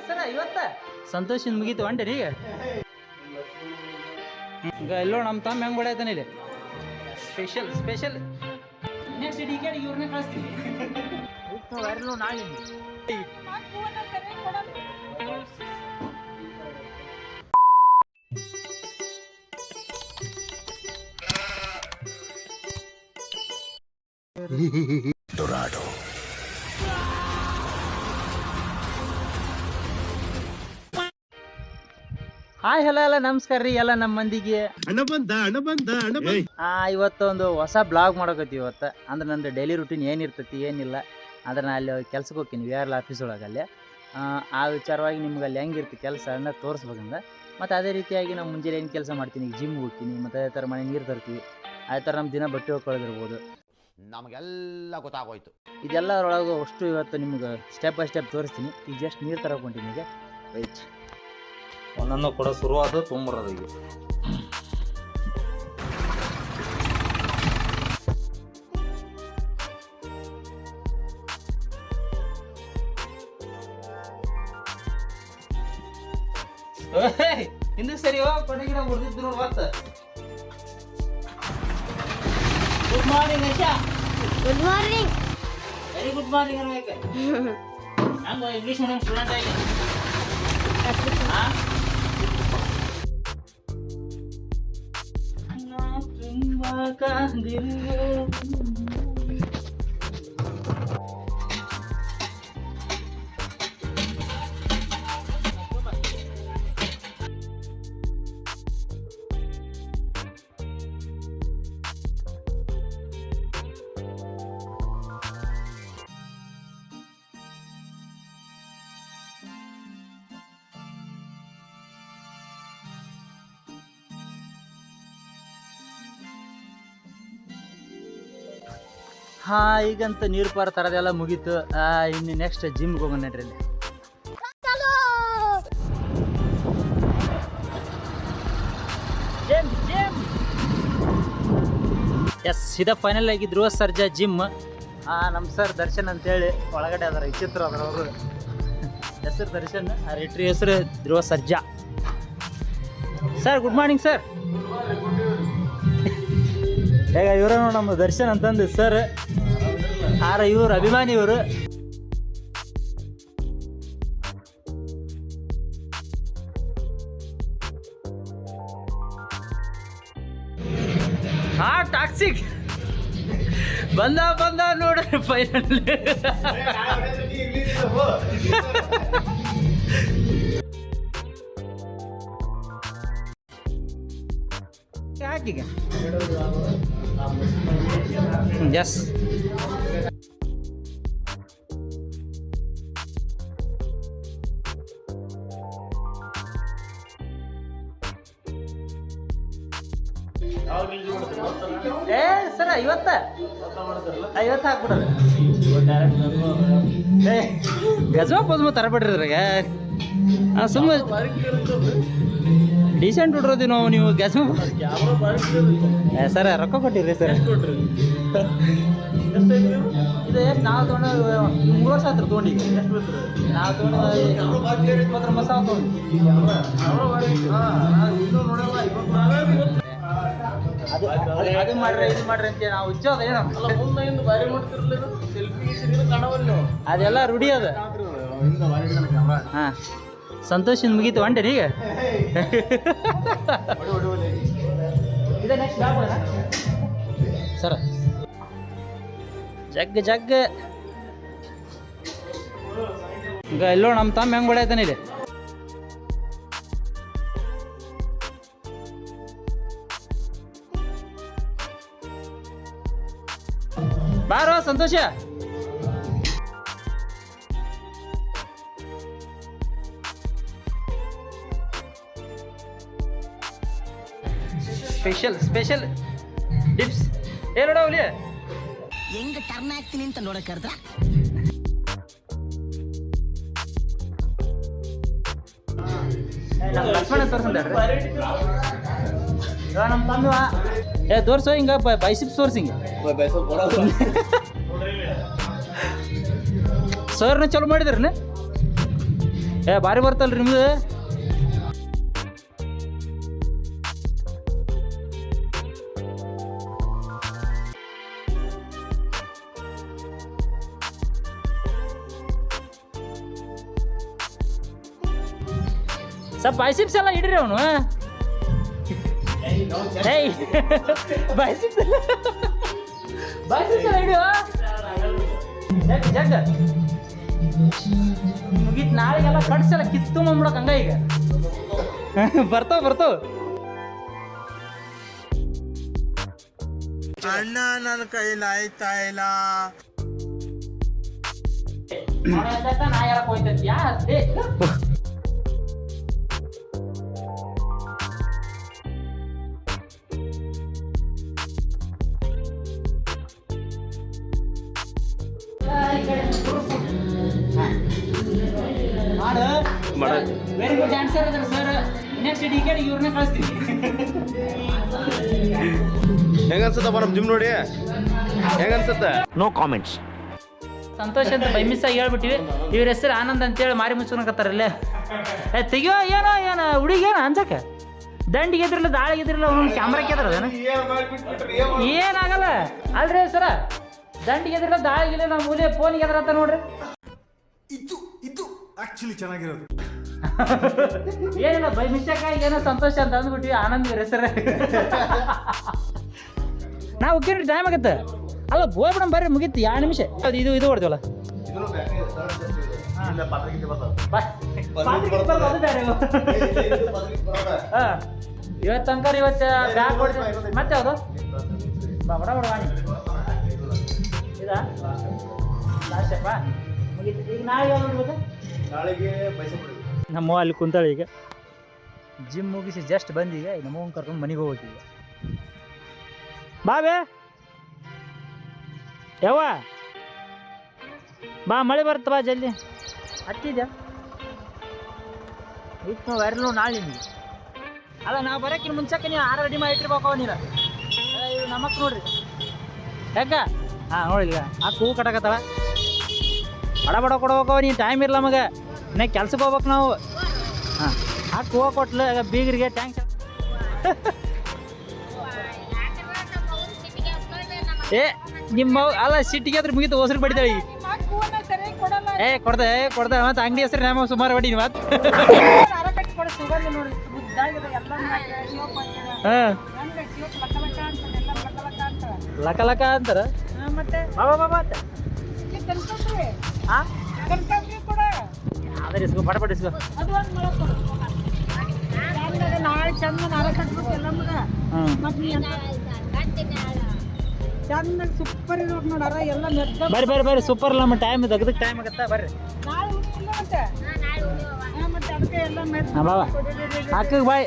ಸರ ಇವತ್ತ ಸಂತೋಷಿಂದ ಮುಗೀತು ಹೊಂಟೇರಿ ಈಗ ಎಲ್ಲೋ ನಮ್ಮ ತಮ್ಮ ಹೆಂಗ್ ಹೊಡೆಯತಾನೆ ಇಲ್ಲಿ ಸ್ಪೆಷಲ್ ನೆಕ್ಸ್ಟ್ ಡಿಕೆಟ್ ಇವ್ರನ್ನೇ ಕಳಿಸ್ತೀವಿ ನಾಳೆ Dorado. ಹಾಯ್ ಹಲೋ ಎಲ್ಲ ನಮಸ್ಕಾರ ರೀ ಎಲ್ಲ ನಮ್ಮ ಮಂದಿಗೆ ಇವತ್ತೊಂದು ಹೊಸ ಬ್ಲಾಗ್ ಮಾಡಕತ್ತೀವಿ ಇವತ್ತು ಅಂದ್ರೆ ನಂದು ಡೈಲಿ ರೂಟೀನ್ ಏನಿರ್ತೈತಿ ಏನಿಲ್ಲ ಅಂದ್ರೆ ನಾ ಅಲ್ಲಿ ಕೆಲ್ಸಕ್ಕೆ ಹೋಗ್ತೀನಿ ವಿ ಆರ್ ಆಫೀಸ್ ಒಳಗೆ ಅಲ್ಲಿ ಆ ವಿಚಾರವಾಗಿ ನಿಮ್ಗೆ ಅಲ್ಲಿ ಹೆಂಗಿರ್ತಿ ಕೆಲಸ ಅನ್ನೋ ತೋರಿಸ್ಬೇಕಂದ ಮತ್ತು ಅದೇ ರೀತಿಯಾಗಿ ನಾವು ಮುಂಜಾನೆ ಏನು ಕೆಲಸ ಮಾಡ್ತೀನಿ ಜಿಮ್ ಹೋಗ್ತೀನಿ ಮತ್ತು ಅದೇ ಥರ ಮನೆ ನೀರು ತರ್ತೀವಿ ಅದೇ ಥರ ನಮ್ಮ ದಿನ ಬಟ್ಟೆ ಹೋಗ್ಕೊಳ್ಳೋದಿರ್ಬೋದು ನಮಗೆಲ್ಲ ಗೊತ್ತಾಗೋಯ್ತು ಇದೆಲ್ಲ ಒಳಗೆ ಅಷ್ಟು ಇವತ್ತು ನಿಮ್ಗೆ ಸ್ಟೆಪ್ ಬೈ ಸ್ಟೆಪ್ ತೋರಿಸ್ತೀನಿ ಈಗ ಜಸ್ಟ್ ನೀರು ತರಕೊಂತೀನಿ ಈಗ ರೈಟ್ ಒಂದನ್ನು ಕೂಡ ಶುರುವಾದ ತೊಂಬರೋದು ಈಗ ಹಿಂದೆ ಸರಿ ಕೊಡಗಿಡ ಹೊಡೆದಿದ್ರು ಮತ್ತೆ good morning Asha good morning very good morning ಅನ್ಬೇಕು ಹಂಗ ಇಂಗ್ಲೀಷ್ ಮೀಡಿಯಂ ಸ್ಟೂಡೆಂಟ್ ಆಗಿ ತುಂಬಾ ಕಾದಿಲ್ಲ ಈಗಂತ ನೀರು ಪಾರ ತರದೆಲ್ಲ ಮುಗೀತು ಇನ್ನು ನೆಕ್ಸ್ಟ್ ಜಿಮ್ಗೆ ಹೋಗೋಣ ನಡ್ರಿ ಅಲ್ಲಿ ಎಸ್ ಇದ ಫೈನಲ್ ಆಗಿ ಧ್ರುವ ಸರ್ಜಾ ಜಿಮ್ ನಮ್ಮ ಸರ್ ದರ್ಶನ್ ಅಂತೇಳಿ ಒಳಗಡೆ ಅದರ ವಿಚಿತ್ರ ಅದರ ಅವರು ಹೆಸರು ದರ್ಶನ್ ಆ ರಿಟ್ರಿ ಹೆಸರು Dhruva Sarja sir good morning sir ಈಗ ಇವರು ನಮ್ಮ ದರ್ಶನ್ ಅಂತಂದು ಸರ್ ಇವ್ರ ಅಭಿಮಾನಿ ಇವರು ಟಾಕ್ಸಿಕ್ ಬಂದ ನೋಡ್ರಿ ಫೈನಲ್ ಯಾಕೀಗ ಎಸ್ ಸರ ಇವತ್ತ ಹಾಕ್ಬಿಡೋದು ಗಜವಾ ಪದ್ಮ ತರಬಿಡ್ರಿ ಅದ್ರಾಗ ಸುಮ್ಮನೆ ಡೀಸೆಂಟ್ ಹುಡ್ರೋದಿ ನಾವು ನೀವು ಗ್ಯಾಸ್ ಸರ ರೊಕ್ಕ ಕೊಟ್ಟಿರಿ ಸರ್ ಇದು ಎಷ್ಟು ನಾವು ತೊಗೊಂಡು 3 ವರ್ಷ ಆಯ್ತು ತೊಗೊಂಡಿಗೆ ನಾವು ತೊಗೊಂಡು 29,000 ಅದು ಮಾಡ್ರಿ ಇದು ಮಾಡ್ರಿ ಅಂತ ನಾವು ಉಚ್ಚೋದ ಏನೋ ಅದೆಲ್ಲ ರೂಢಿ ಅದ ಹಾಂ ಸಂತೋಷಿಂದ ಮುಗೀತು ಹೊಂಟೇರಿ ಈಗ ಸರ ಜಗ್ ಈಗ ಎಲ್ಲೋ ನಮ್ಮ ತಮ್ಮ ಹೆಂಗ್ ಹೊಡೆಯತಾನೆ ಇಲ್ಲಿ ಬಾರೋ ಸಂತೋಷ ಸ್ಪೆಷಲ್ ಟಿಪ್ಸ್ ನೋಡವಲಿ ಹೆಂಗ ಟರ್ನ್ ಆಗ್ತೀನಿ ಅಂತ ನೋಡಕ್ಕಾರ್ದ ಲಕ್ಷ್ಮಣ ತೋರ್ಸಂದ್ರಿ ಇವ ನಮ್ಮ ತಮ್ಮ ತೋರ್ಸೋ ಹಿಂಗ ಬೈಸಿಪ್ಸ್ ತೋರ್ಸಿ ಹಿಂಗ ಸರ್ನ ಚಲೋ ಮಾಡಿದ್ರನ ಭಾರಿ ಬರ್ತಲ್ರಿ ನಿಮ್ದು ಸ್ವಲ್ಪ ಬೈಸಿಪ್ಸ್ ಎಲ್ಲ ಹಿಡ್ರಿ ಅವನು ಬೈಸಿಪ್ಸ್ ಎಲ್ಲ ಹಿಡಿಯೋ ಜಗ್ ಮುಗೀತು ನಾಳೆಗೆಲ್ಲ ಕಟ್ಸಲ್ಲ ಕಿತ್ತು ಮಾಡ್ಬಿಡಕ್ ಹಂಗ ಈಗ ಬರ್ತಾವ ಅಣ್ಣ ನನ್ನ ಕೈಲಿ ಆಯ್ತಾ ಇಲ್ಲ ನಾ ಯಾರಕ್ ಹೋಯ್ತಂತ ವೆರಿ ಗುಡ್ ಆನ್ಸರ್ ಅದ್ರ ಸರ್ ನೆಕ್ಸ್ಟ್ ಡಿಕೆಟ್ ಇವ್ರನ್ನ ಕಳಿಸ್ತೀವಿ ಹೆಂಗನ್ಸತ್ತಪ್ಪ ನಮ್ಮ ಜಿಮ್ ನೋಡಿ ಹೆಂಗನ್ಸತ್ತ ನೋ ಕಾಮೆಂಟ್ಸ್. ಸಂತೋಷ ಅಂತ ಬೈ ಮಿಸ್ ಆಗಿ ಹೇಳ್ಬಿಟ್ಟಿವಿ ಇವ್ರ ಹೆಸರು ಆನಂದ್ ಅಂತೇಳಿ ಮಾರಿ ಮುಚ್ಕೊಳಕತ್ತಾರಲ್ಲೇ ತೆಗಿಯೋ ಏನೋ ಹುಡುಗೇನ ಅನ್ಸಕ್ಕೆ ದಂಡಿಗೆ ಎದ್ರಲ್ಲ ದಾಳಿಗೆ ಎದ್ರಲ್ಲ ಒಂದೊಂದು ಕ್ಯಾಮ್ರಾ ಕೇದ್ರದೇನ ಏನಾಗಲ್ಲ ಅಲ್ರಿ ಸರ ದಂಡಿಗೆ ಎದ್ರಲ್ಲ ದಾಳಿಗೆ ನಾವು ಮೂಲೆ ಫೋನಿಗೆ ಎದ್ರಂತ ನೋಡ್ರಿ ಇದು ಆಕ್ಚುಲಿ ಚೆನ್ನಾಗಿರೋದು ಏನಿಲ್ಲ ಬೈ ಮಿಸ್ಟೇಕ್ ಆಗಿ ಏನೋ ಸಂತೋಷ ಅಂತ ಅಂದ್ಬಿಟ್ವಿ ಆನಂದ್ ಇವ್ರ ಹೆಸರು ನಾವು ಹೋಗ್ತೀವಿ ಟೈಮ್ ಆಗತ್ತೆ ಅಲ್ಲ ಹೋಗ್ಬಿಡ ಬರ್ರಿ ಮುಗೀತು 2 ನಿಮಿಷ ಇದು ಹೊಡ್ತೀವಲ್ಲ ಇವತ್ತು ತನಕ ಇವತ್ತು ಬ್ಯಾಗ್ ಹೊಡ್ತೀವಿ ಮತ್ತೆ ಯಾವುದು ಬಡ ವಾಣಿ ಇದಾ ಲಾಸ್ಟಪ್ಪ ಮುಗೀತು ಈಗ ನಾಳೆ ಯಾವ್ದು ನೋಡ್ಬೇಕು ನಾಳೆಗೆ ನಮ್ಮ ಅಲ್ಲಿ ಕುಂತಾಳೆ ಈಗ ಜಿಮ್ ಮುಗಿಸಿ ಜಸ್ಟ್ ಬಂದೀಗ ನಮ್ಮವ್ನ ಕರ್ಕೊಂಡು ಮನೆಗೆ ಹೋಗ್ತೀವಿ ಬಾಬೆ ಯವ್ವ ಬಾ ಮಳೆ ಬರುತ್ತೆ ಬಾ ಜಲ್ದಿ ಹತ್ತಿದ್ಯಾ ಇತ್ತು ನಾವು ವೈರಲ್ ನಾಳೆ ನಿಮಗೆ ಅಲ್ಲ ನಾವು ಬರೋಕ್ಕಿಂತ ಮುಂಚೆಕ್ಕೆ ನೀವು 6 ರೆಡಿ ಮಾಡಿ ಇಟ್ಟಿರ್ಬೇಕು ನೀನು ಇವು ನಮಕ್ ನೋಡ್ರಿ ಯಾಕ ಹಾಂ ನೋಡಿಲ್ಲ ಆ ಹೂ ಕಟ್ಟಕತ್ತವ ಬಡ ಕೊಡ್ಬೇಕು ನೀನು ಟೈಮ್ ಇರಲ್ಲ ನಮಗೆ ಇನ್ನೇ ಕೆಲ್ಸಕ್ಕೆ ಹೋಗ್ಬೇಕು ನಾವು ಹಾಂ ಆ ಹೂವು ಕೊಟ್ಲು ಬೀಗರಿಗೆ ಥ್ಯಾಂಕ್ಸ್ ಏ ನಿಮ್ಮ ಅಲ್ಲ ಸಿಟ್ಟಿಗೆ ಅದ್ರ ಮುಗಿತು ಹೊಸರು ಬಡಿತಾಳೆ ಈಗ ಕೊಡ್ದೆ ಮತ್ತೆ ಅಂಗಡಿ ಹೆಸರು ನಮ್ಮ ಸುಮಾರು ಬಡಿ ಮತ್ತೆ ಹಾಂ ಲಕ ಅಂತಾರ ಅದ್ರ ಇಸ್ಕೊ ಪಟ ಇಸ್ಕೊ ಬರ್ರಿ ಸೂಪರ್ ನಮ್ಮ ಟೈಮ್ ತೆಗ್ದಕ್ಕೆ ಟೈಮ್ ಆಗತ್ತಾ ಬರ್ರಿ ಬಾಬಾ ಹಾಕಕ್ ಬಾಯ್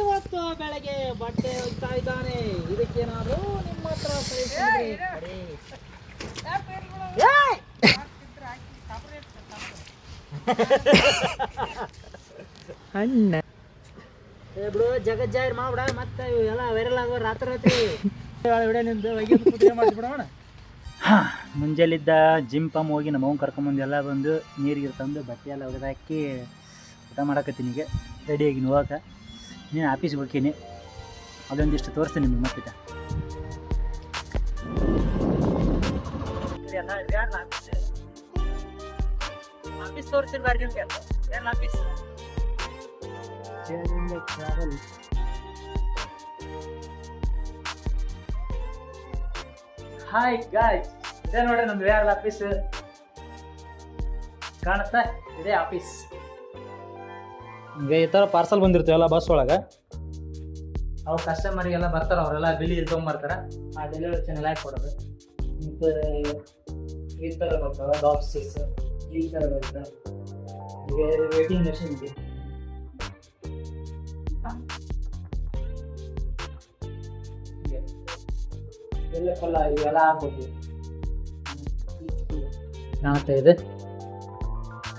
ಇವತ್ತು ಬೆಳಗ್ಗೆ ಬಟ್ಟೆ ಹೋಗ್ತಾ ಇದ್ದಾನೆ ಇದಕ್ಕೇನಾದ್ರು ನಿಮ್ಮ ಹತ್ರ ಅಣ್ಣ ಬಿಡು ಜಗತ್ ಜಾಹಿರ್ ಮಾಡ್ಬಿಡ ಮತ್ತೆ ಎಲ್ಲ ವೈರಲ್ ಆಗೋ ರಾತ್ರಿ ಮಾಡಿಬಿಡೋಣ. ಹಾಂ ಮುಂಜಾಲಿದ್ದ ಜಿಮ್ ಪಮ್ ಹೋಗಿ ನಮ್ಮ ಅವ್ನು ಕರ್ಕೊಂಬಂದು ಎಲ್ಲ ಬಂದು ನೀರಿಗೆ ತಂದು ಬಟ್ಟೆ ಎಲ್ಲ ಒಗೆದಾಕಿ ಊಟ ಮಾಡಕತ್ತೀನಿ ಈಗ ರೆಡಿಯಾಗಿ ಹೋಗಕ್ಕೆ ನೀನು ಆಫೀಸ್ಗೆ ಹೋಗ್ತೀನಿ ಅದೊಂದಿಷ್ಟು ತೋರಿಸ್ತೀನಿ ನಿಮ್ಗೆ ಮತ್ತೆ ಆಫೀಸ್ ತೋರಿಸಿರ್ಬಾರ್ದು ನಿಮ್ಗೆ ಏನು ಆಫೀಸ್ ಟ್ರಾವೆಲ್ ಹಾಯ್ ಗಾಯ್ಸ್ ಇದೇ ನೋಡ್ರಿ ನಮ್ದು ಯಾರ ಆಫೀಸ್ ಕಾಣುತ್ತಾ ಇದೇ ಆಫೀಸ್ ಹಿಂಗೆ ಈ ಥರ ಪಾರ್ಸಲ್ ಬಂದಿರ್ತೀವಲ್ಲ ಬಸ್ ಒಳಗೆ ಅವ್ರು ಕಸ್ಟಮರಿಗೆಲ್ಲ ಬರ್ತಾರೆ ಅವರೆಲ್ಲ ಬಿಲ್ ತೊಗೊಂಬರ್ತಾರೆ ಆ ಡೆಲಿವರಿ ಚಾನಲ್ ಹಾಕಿ ಕೊಡೋದು ಮತ್ತು ಈ ಥರ ಬರ್ತವೆ ಬಾಕ್ಸಸ್ ಈ ಥರ ಬರ್ತವೆ ವೇಟಿಂಗ್ ಮೆಷಿನ್ ಇದೆ ಎಲ್ಲ ಇವೆಲ್ಲ ಹಾಕ್ಬೋದು ಕಾಣ್ತಾ ಇದೆ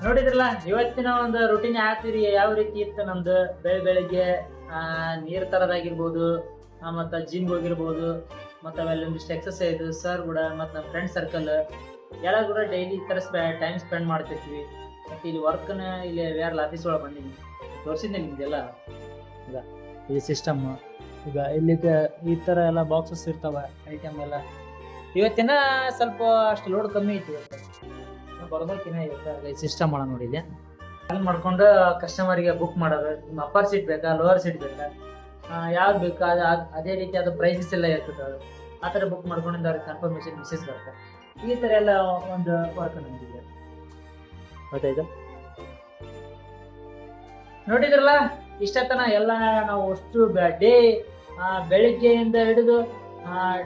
ನೋಡಿದ್ರಲ್ಲ ಇವತ್ತಿನ ಒಂದು ರುಟೀನ್ ಹಾಕ್ತೀರಿ ಯಾವ ರೀತಿ ಇತ್ತು ನಮ್ದು ಬೆಳಗ್ಗೆ ನೀರು ತರೋದಾಗಿರ್ಬೋದು, ಮತ್ತು ಜಿಮ್ ಹೋಗಿರ್ಬೋದು, ಮತ್ತು ಅವೆಲ್ಲ ಒಂದಿಷ್ಟು ಎಕ್ಸಸೈಸ್ ಸರ್ ಕೂಡ ಮತ್ತು ನಮ್ಮ ಫ್ರೆಂಡ್ ಸರ್ಕಲ್ ಎಲ್ಲ ಕೂಡ ಡೈಲಿ ಈ ಥರ ಟೈಮ್ ಸ್ಪೆಂಡ್ ಮಾಡ್ತಿರ್ತೀವಿ. ಮತ್ತು ಇಲ್ಲಿ ವರ್ಕ್ನ ಇಲ್ಲಿ ಯಾರು ಆಫೀಸ್ ಒಳಗೆ ಬಂದೀನಿ ತೋರಿಸಿದ್ದೆ ನಿಮ್ದೆಲ್ಲ. ಈಗ ಇದು ಸಿಸ್ಟಮ್, ಈಗ ಇಲ್ಲಿಗೆ ಈ ಥರ ಎಲ್ಲ ಬಾಕ್ಸಸ್ ಇರ್ತವೆ ಐಟಮ್ ಎಲ್ಲ. ಇವತ್ತಿನ ಸ್ವಲ್ಪ ಅಷ್ಟು ಲೋಡ್ ಕಮ್ಮಿ ಐತಿ ಇವತ್ತು, ಬರೋದಕ್ಕಿನ್ನ ಇವತ್ತು ಈ ಸಿಸ್ಟಮ್ ಒಳಗೆ ನೋಡಿದ್ದೆ. ಅದನ್ನ ಮಾಡ್ಕೊಂಡು ಕಸ್ಟಮರಿಗೆ ಬುಕ್ ಮಾಡೋದು, ನಿಮ್ಮ ಅಪ್ಪರ್ ಸೀಟ್ ಬೇಕಾ ಲೋವರ್ ಸೀಟ್ ಬೇಕಾ, ಯಾವ್ದು ಬೇಕಾ ಅದೇ ರೀತಿ ಅದು ಪ್ರೈಸಸ್ ಎಲ್ಲ ಇರ್ತದೆ. ಅದು ಆ ಥರ ಬುಕ್ ಮಾಡ್ಕೊಂಡು ಅವ್ರಿಗೆ ಕನ್ಫರ್ಮೇಷನ್ ಮೆಸೇಜ್ ಬರುತ್ತೆ. ಈ ಥರ ಎಲ್ಲ ಒಂದು ವರ್ಕ್ ನಮ್ದಿದೆ. ಗೊತ್ತಾಯ್ತು? ನೋಡಿದ್ರಲ್ಲ, ಇಷ್ಟತನ ಎಲ್ಲ ನಾವು ಅಷ್ಟು ಡೇ ಬೆಳಿಗ್ಗೆಯಿಂದ ಹಿಡಿದು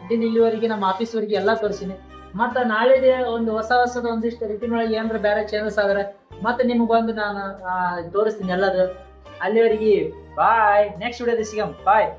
ದಿನ ಇಲ್ಲಿವರೆಗೆ ನಮ್ಮ ಆಫೀಸ್ವರೆಗೆ ಎಲ್ಲ ತೋರಿಸಿನಿ. ಮತ್ತು ನಾಳೆದೇ ಒಂದು ಹೊಸದ ಒಂದಿಷ್ಟು ರೀತಿನೊಳಗೆ ಏನಾರ ಬೇರೆ ಚೇಂಜಸ್ ಆದರೆ ಮತ್ತೆ ನಿಮ್ಗೆ ಬಂದು ನಾನು ತೋರಿಸ್ತೀನಿ ಎಲ್ಲದು. ಅಲ್ಲಿವರೆಗೆ ಬಾಯ್, ನೆಕ್ಸ್ಟ್ ವಿಡಿಯೋದಲ್ಲಿ ಸಿಗಮ್. ಬಾಯ್.